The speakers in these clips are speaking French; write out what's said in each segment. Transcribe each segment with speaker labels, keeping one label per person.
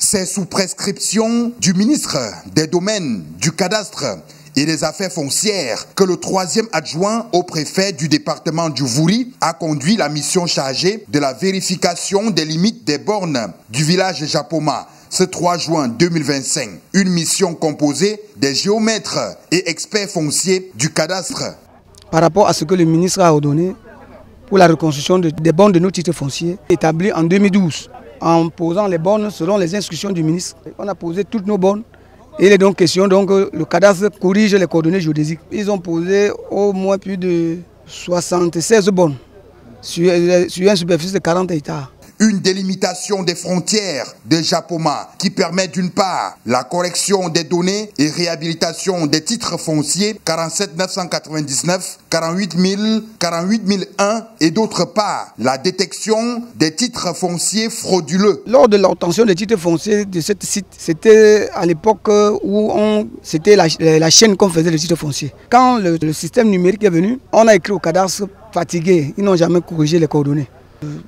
Speaker 1: C'est sous prescription du ministre des Domaines, du Cadastre et des Affaires foncières que le 3e adjoint au préfet du département du Wouri a conduit la mission chargée de la vérification des limites des bornes du village Japoma ce 3 juin 2025. Une mission composée des géomètres et experts fonciers du cadastre.
Speaker 2: Par rapport à ce que le ministre a ordonné pour la reconstruction des bornes de nos titres fonciers établis en 2012, en posant les bornes selon les instructions du ministre, on a posé toutes nos bornes. Et il est donc question que le cadastre corrige les coordonnées géodésiques. Ils ont posé au moins plus de 76 bornes sur une superficie de 40 hectares.
Speaker 1: Une délimitation des frontières de Japoma qui permet d'une part la correction des données et réhabilitation des titres fonciers 47 999, 48 000, 48 001 et d'autre part la détection des titres fonciers frauduleux.
Speaker 2: Lors de l'obtention des titres fonciers de ce site, c'était à l'époque où c'était la chaîne qu'on faisait des titres fonciers. Quand le système numérique est venu, on a écrit au cadastre fatigué, ils n'ont jamais corrigé les coordonnées.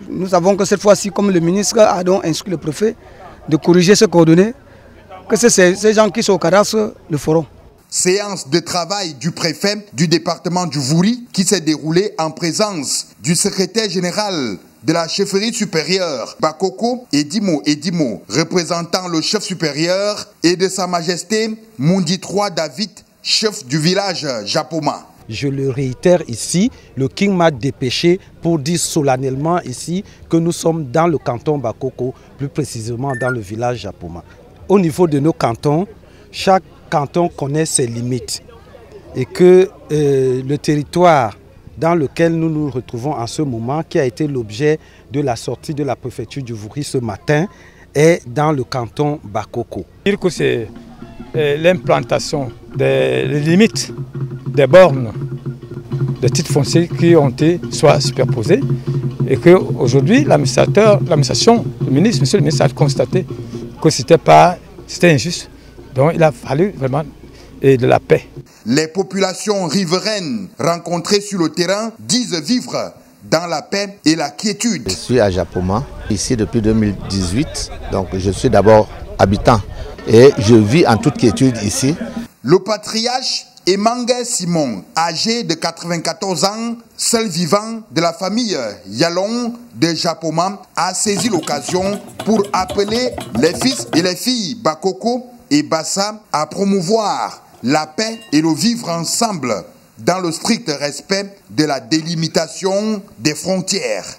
Speaker 2: Nous savons que cette fois-ci, comme le ministre a donc instruit le préfet de corriger ces coordonnées, que ces gens qui sont au cadastre le feront.
Speaker 1: Séance de travail du préfet du département du Wouri qui s'est déroulée en présence du secrétaire général de la chefferie supérieure Bakoko Edimo, représentant le chef supérieur, et de Sa Majesté Mundi III David, chef du village Japoma.
Speaker 3: Je le réitère ici, le King m'a dépêché pour dire solennellement ici que nous sommes dans le canton Bakoko, plus précisément dans le village Japoma. Au niveau de nos cantons, chaque canton connaît ses limites et que le territoire dans lequel nous nous retrouvons en ce moment, qui a été l'objet de la sortie de la préfecture du Wouri ce matin, est dans le canton Bakoko.
Speaker 4: Dire que c'est l'implantation des limites des bornes des titres fonciers qui ont été soit superposés et qu'aujourd'hui l'administration, monsieur le ministre a constaté que c'était injuste. Donc il a fallu vraiment de la paix.
Speaker 1: Les populations riveraines rencontrées sur le terrain disent vivre dans la paix et la quiétude.
Speaker 5: Je suis à Japoma, ici depuis 2018, donc je suis d'abord habitant et je vis en toute quiétude ici.
Speaker 1: Le patriarche Emmanuel Simon, âgé de 94 ans, seul vivant de la famille Yalong de Japoma, a saisi l'occasion pour appeler les fils et les filles Bakoko et Bassa à promouvoir la paix et le vivre ensemble dans le strict respect de la délimitation des frontières.